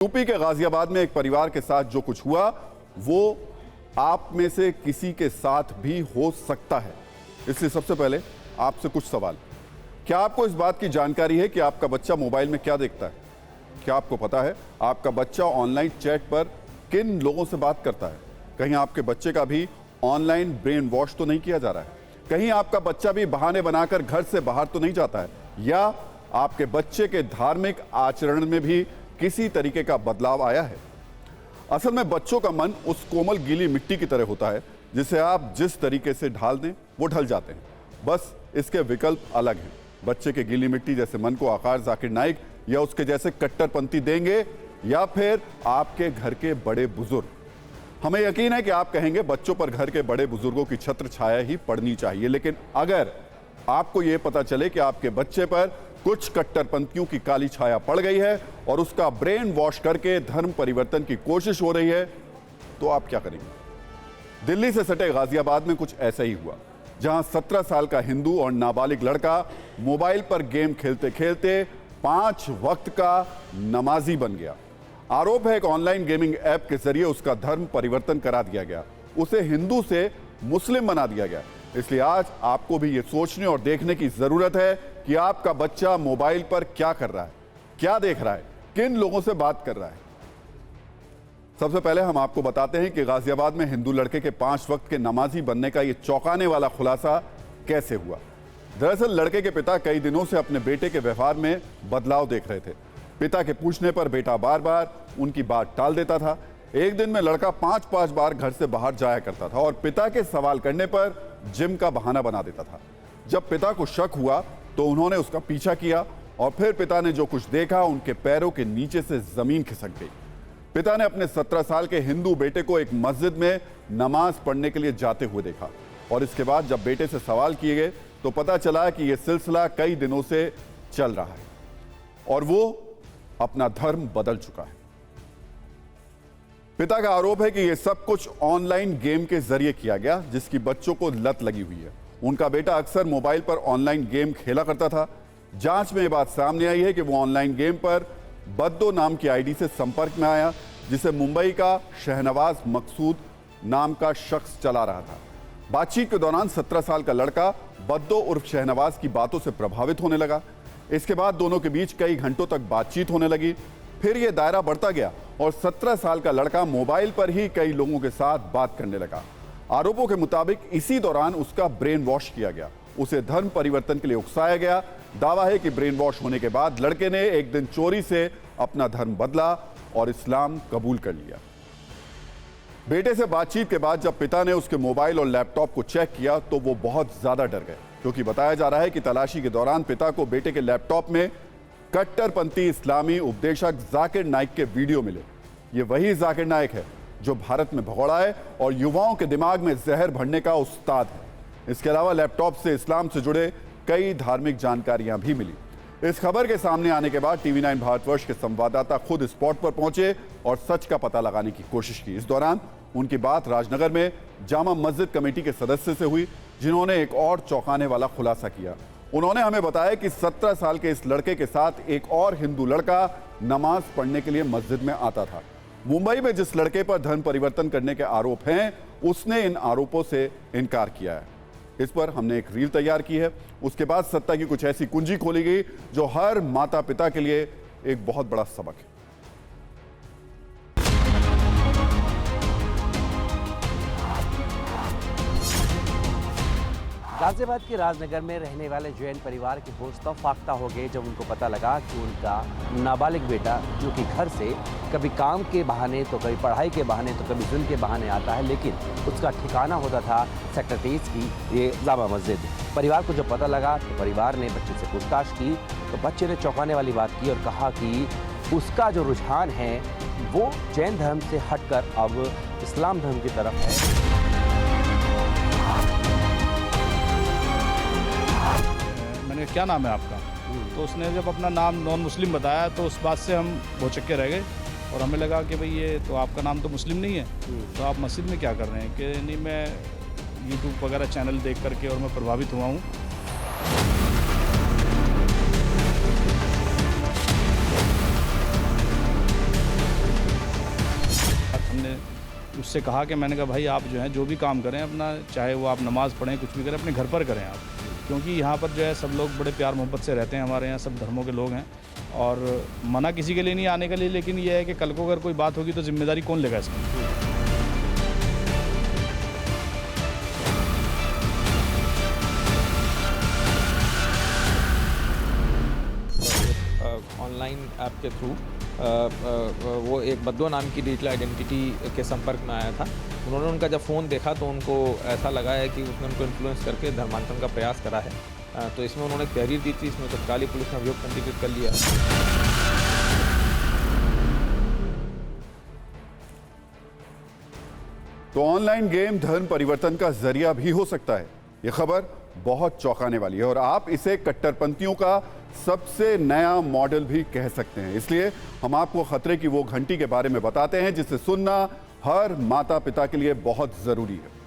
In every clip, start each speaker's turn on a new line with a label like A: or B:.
A: UP के गाजियाबाद में एक परिवार के साथ जो कुछ हुआ वो आप में से किसी के साथ भी हो सकता है। इसलिए सबसे पहले आपसे कुछ सवाल। क्या आपको इस बात की जानकारी है कि आपका बच्चा मोबाइल में क्या देखता है? क्या आपको पता है आपका बच्चा ऑनलाइन चैट पर किन लोगों से बात करता है? कहीं आपके बच्चे का भी ऑनलाइन ब्रेन वॉश तो नहीं किया जा रहा है? कहीं आपका बच्चा भी बहाने बनाकर घर से बाहर तो नहीं जाता है? या आपके बच्चे के धार्मिक आचरण में भी किसी तरीके का बदलाव आया है? असल में बच्चों का मन उस कोमल गीली मिट्टी की तरह होता है जिसे आप जिस तरीके से ढाल दें वो ढल जाते हैं। बस इसके विकल्प अलग हैं। बच्चे के गीली मिट्टी जैसे मन को आकाश जाकिर नाइक या उसके जैसे कट्टरपंथी देंगे या फिर आपके घर के बड़े बुजुर्ग। हमें यकीन है कि आप कहेंगे बच्चों पर घर के बड़े बुजुर्गों की छत्र छाया ही पड़नी चाहिए, लेकिन अगर आपको यह पता चले कि आपके बच्चे पर कुछ कट्टरपंथियों की काली छाया पड़ गई है और उसका ब्रेन वॉश करके धर्म परिवर्तन की कोशिश हो रही है, तो आप क्या करेंगे? दिल्ली से सटे गाजियाबाद में कुछ ऐसा ही हुआ, जहां 17 साल का हिंदू और नाबालिग लड़का मोबाइल पर गेम खेलते खेलते 5 वक्त का नमाजी बन गया। आरोप है कि ऑनलाइन गेमिंग ऐप के जरिए उसका धर्म परिवर्तन करा दिया गया, उसे हिंदू से मुस्लिम बना दिया गया। इसलिए आज आपको भी ये सोचने और देखने की जरूरत है कि आपका बच्चा मोबाइल पर क्या कर रहा है, क्या देख रहा है, किन लोगों से बात कर रहा है। सबसे पहले हम आपको बताते हैं कि गाजियाबाद में हिंदू लड़के के 5 वक्त के नमाजी बनने का यह चौंकाने वाला खुलासा कैसे हुआ। दरअसल लड़के के पिता कई दिनों से अपने बेटे के व्यवहार में बदलाव देख रहे थे। पिता के पूछने पर बेटा बार बार उनकी बात टाल देता था। एक दिन में लड़का 5-5 बार घर से बाहर जाया करता था और पिता के सवाल करने पर जिम का बहाना बना देता था। जब पिता को शक हुआ तो उन्होंने उसका पीछा किया और फिर पिता ने जो कुछ देखा, उनके पैरों के नीचे से जमीन खिसक गई। पिता ने अपने 17 साल के हिंदू बेटे को एक मस्जिद में नमाज पढ़ने के लिए जाते हुए देखा और इसके बाद जब बेटे से सवाल किए गए तो पता चला कि यह सिलसिला कई दिनों से चल रहा है और वो अपना धर्म बदल चुका है। पिता का आरोप है कि यह सब कुछ ऑनलाइन गेम के जरिए किया गया, जिसकी बच्चों को लत लगी हुई है। उनका बेटा अक्सर मोबाइल पर ऑनलाइन गेम खेला करता था। जांच में यह बात सामने आई है कि वो ऑनलाइन गेम पर बद्दो नाम की आईडी से संपर्क में आया, जिसे मुंबई का शहनवाज मकसूद नाम का शख्स चला रहा था। बातचीत के दौरान 17 साल का लड़का बद्दो उर्फ शहनवाज की बातों से प्रभावित होने लगा। इसके बाद दोनों के बीच कई घंटों तक बातचीत होने लगी। फिर यह दायरा बढ़ता गया और 17 साल का लड़का मोबाइल पर ही कई लोगों के साथ बात करने लगा। आरोपों के मुताबिक इसी दौरान उसका ब्रेन वॉश किया गया, उसे धर्म परिवर्तन के लिए उकसाया गया। दावा है कि ब्रेन वॉश होने के बाद लड़के ने एक दिन चोरी से अपना धर्म बदला और इस्लाम कबूल कर लिया। बेटे से बातचीत के बाद जब पिता ने उसके मोबाइल और लैपटॉप को चेक किया तो वो बहुत ज्यादा डर गए, क्योंकि बताया जा रहा है कि तलाशी के दौरान पिता को बेटे के लैपटॉप में कट्टरपंथी इस्लामी उपदेशक जाकिर नाइक के वीडियो मिले। ये वही जाकिर नाइक है जो भारत में भगोड़ा है और युवाओं के दिमाग में जहर भरने का उस्ताद है। इसके अलावा लैपटॉप से इस्लाम से जुड़े कई धार्मिक जानकारियां भी मिली। इस खबर के सामने आने के बाद टीवी 9 भारतवर्ष के संवाददाता खुद स्पॉट पर पहुंचे और सच का पता लगाने की कोशिश की। इस दौरान उनकी बात राजनगर में जामा मस्जिद कमेटी के सदस्य से हुई, जिन्होंने एक और चौंकाने वाला खुलासा किया। उन्होंने हमें बताया कि 17 साल के इस लड़के के साथ एक और हिंदू लड़का नमाज पढ़ने के लिए मस्जिद में आता था। मुंबई में जिस लड़के पर धर्म परिवर्तन करने के आरोप हैं, उसने इन आरोपों से इनकार किया है। इस पर हमने एक रील तैयार की है। उसके बाद सत्ता की कुछ ऐसी कुंजी खोली गई जो हर माता पिता के लिए एक बहुत बड़ा सबक है।
B: गाजियाबाद के राजनगर में रहने वाले जैन परिवार के होश तब फाख्ता हो गए जब उनको पता लगा कि उनका नाबालिग बेटा, जो कि घर से कभी काम के बहाने तो कभी पढ़ाई के बहाने तो कभी जिम के बहाने आता है, लेकिन उसका ठिकाना होता था सेक्टर 23 की ये जामा मस्जिद। परिवार को जब पता लगा तो परिवार ने बच्चे से पूछताछ की तो बच्चे ने चौंकाने वाली बात की और कहा कि उसका जो रुझान है वो जैन धर्म से हटकर अब इस्लाम धर्म की तरफ है।
C: क्या नाम है आपका? तो उसने जब अपना नाम नॉन मुस्लिम बताया तो उस बात से हम भौचक्के रह गए और हमें लगा कि भाई ये तो आपका नाम तो मुस्लिम नहीं है, तो आप मस्जिद में क्या कर रहे हैं? कि नहीं, मैं यूट्यूब वगैरह चैनल देख करके और मैं प्रभावित हुआ हूँ। हमने उससे कहा कि मैंने कहा भाई आप जो है जो भी काम करें अपना, चाहे वो आप नमाज़ पढ़ें, कुछ भी करें, अपने घर पर करें आप, क्योंकि यहाँ पर जो है सब लोग बड़े प्यार मोहब्बत से रहते हैं, हमारे यहाँ सब धर्मों के लोग हैं। और मना किसी के लिए नहीं आने के लिए, लेकिन ये है कि कल को अगर कोई बात होगी तो जिम्मेदारी कौन लेगा इसकी।
D: ऑनलाइन ऐप के थ्रू वो एक बद्दो नाम की डिजिटल आइडेंटिटी के संपर्क में आया था। उन्होंने उनका जब फ़ोन देखा तो उनको ऐसा लगा है कि उसने उनको इन्फ्लुएंस करके धर्मांतरण का प्रयास करा है। तो इसमें उन्होंने एक तहरीर दी थी, इसमें तत्काली पुलिस ने अभियोग पंजीकृत कर लिया।
A: तो ऑनलाइन गेम धर्म परिवर्तन का जरिया भी हो सकता है। यह खबर बहुत चौंकाने वाली है और आप इसे कट्टरपंथियों का सबसे नया मॉडल भी कह सकते हैं। इसलिए हम आपको खतरे की वो घंटी के बारे में बताते हैं जिसे सुनना हर माता पिता के लिए बहुत जरूरी है।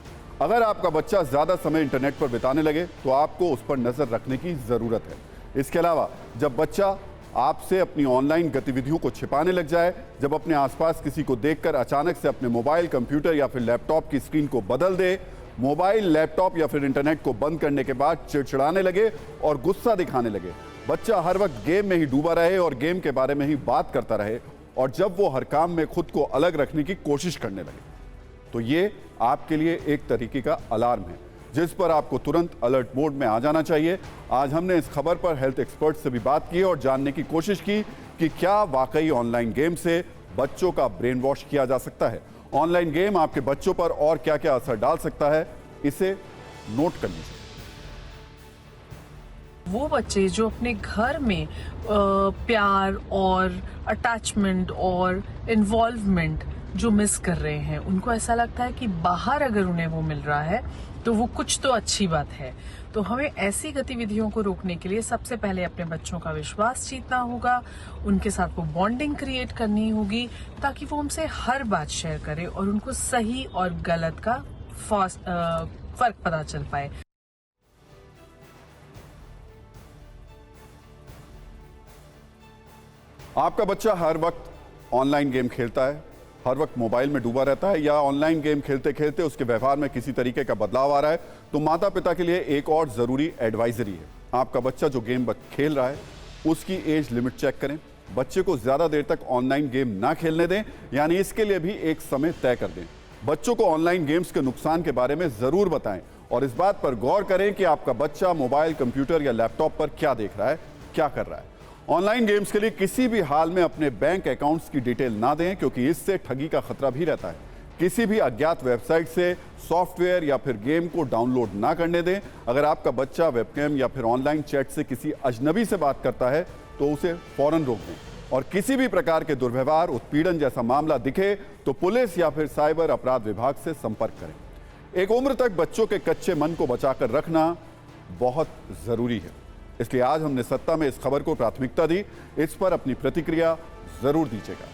A: अगर आपका बच्चा ज्यादा समय इंटरनेट पर बिताने लगे तो आपको उस पर नजर रखने की जरूरत है। इसके अलावा जब बच्चा आपसे अपनी ऑनलाइन गतिविधियों को छिपाने लग जाए, जब अपने आसपास किसी को देखकर अचानक से अपने मोबाइल, कंप्यूटर या फिर लैपटॉप की स्क्रीन को बदल दे, मोबाइल, लैपटॉप या फिर इंटरनेट को बंद करने के बाद चिड़चिड़ाने लगे और गुस्सा दिखाने लगे, बच्चा हर वक्त गेम में ही डूबा रहे और गेम के बारे में ही बात करता रहे और जब वो हर काम में खुद को अलग रखने की कोशिश करने लगे, तो ये आपके लिए एक तरीके का अलार्म है जिस पर आपको तुरंत अलर्ट मोड में आ जाना चाहिए। आज हमने इस खबर पर हेल्थ एक्सपर्ट से भी बात की और जानने की कोशिश की कि क्या वाकई ऑनलाइन गेम से बच्चों का ब्रेन वॉश किया जा सकता है। ऑनलाइन गेम आपके बच्चों पर और क्या क्या असर डाल सकता है, इसे नोट कर लीजिए।
E: वो बच्चे जो अपने घर में प्यार और अटैचमेंट और इन्वॉल्वमेंट जो मिस कर रहे हैं, उनको ऐसा लगता है कि बाहर अगर उन्हें वो मिल रहा है तो वो कुछ तो अच्छी बात है। तो हमें ऐसी गतिविधियों को रोकने के लिए सबसे पहले अपने बच्चों का विश्वास जीतना होगा, उनके साथ वो बॉन्डिंग क्रिएट करनी होगी ताकि वो हमसे हर बात शेयर करें और उनको सही और गलत का फर्क पता चल पाए।
A: आपका बच्चा हर वक्त ऑनलाइन गेम खेलता है, हर वक्त मोबाइल में डूबा रहता है या ऑनलाइन गेम खेलते खेलते उसके व्यवहार में किसी तरीके का बदलाव आ रहा है, तो माता पिता के लिए एक और ज़रूरी एडवाइजरी है। आपका बच्चा जो गेम खेल रहा है उसकी एज लिमिट चेक करें। बच्चे को ज़्यादा देर तक ऑनलाइन गेम ना खेलने दें, यानी इसके लिए भी एक समय तय कर दें। बच्चों को ऑनलाइन गेम्स के नुकसान के बारे में ज़रूर बताएं और इस बात पर गौर करें कि आपका बच्चा मोबाइल, कंप्यूटर या लैपटॉप पर क्या देख रहा है, क्या कर रहा है। ऑनलाइन गेम्स के लिए किसी भी हाल में अपने बैंक अकाउंट्स की डिटेल ना दें क्योंकि इससे ठगी का खतरा भी रहता है। किसी भी अज्ञात वेबसाइट से सॉफ्टवेयर या फिर गेम को डाउनलोड ना करने दें। अगर आपका बच्चा वेबकैम या फिर ऑनलाइन चैट से किसी अजनबी से बात करता है तो उसे फौरन रोक दें और किसी भी प्रकार के दुर्व्यवहार, उत्पीड़न जैसा मामला दिखे तो पुलिस या फिर साइबर अपराध विभाग से संपर्क करें। एक उम्र तक बच्चों के कच्चे मन को बचाकर रखना बहुत जरूरी है, इसलिए आज हमने सत्ता में इस खबर को प्राथमिकता दी। इस पर अपनी प्रतिक्रिया जरूर दीजिएगा।